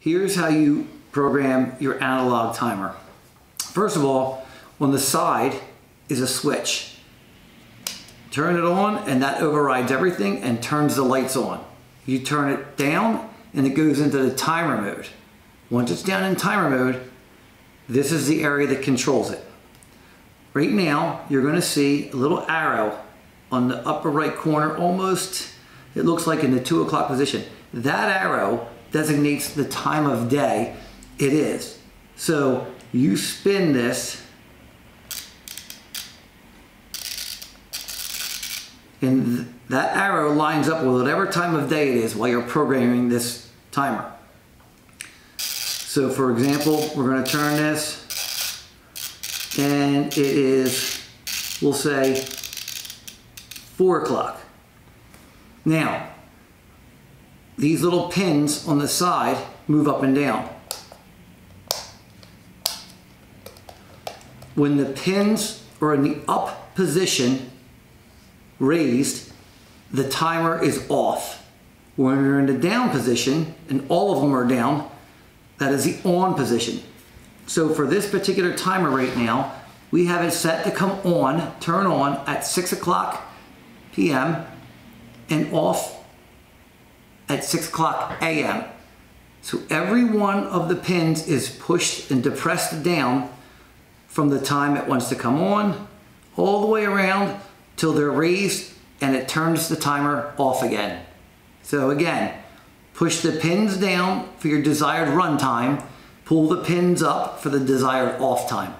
Here's how you program your analog timer. First of all, on the side is a switch. Turn it on and that overrides everything and turns the lights on. You turn it down and it goes into the timer mode. Once it's down in timer mode, this is the area that controls it. Right now, you're going to see a little arrow on the upper right corner, almost, it looks like in the 2 o'clock position. That arrow designates the time of day it is. So you spin this and that arrow lines up with whatever time of day it is while you're programming this timer. So for example, we're going to turn this and it is, we'll say 4 o'clock. Now, these little pins on the side move up and down. When the pins are in the up position, raised, the timer is off. When you're in the down position, and all of them are down, that is the on position. So for this particular timer right now, we have it set to come on, turn on at 6 o'clock p.m. and off at 6 o'clock a.m. So every one of the pins is pushed and depressed down from the time it wants to come on, all the way around till they're raised and it turns the timer off again. So again, push the pins down for your desired run time, pull the pins up for the desired off time.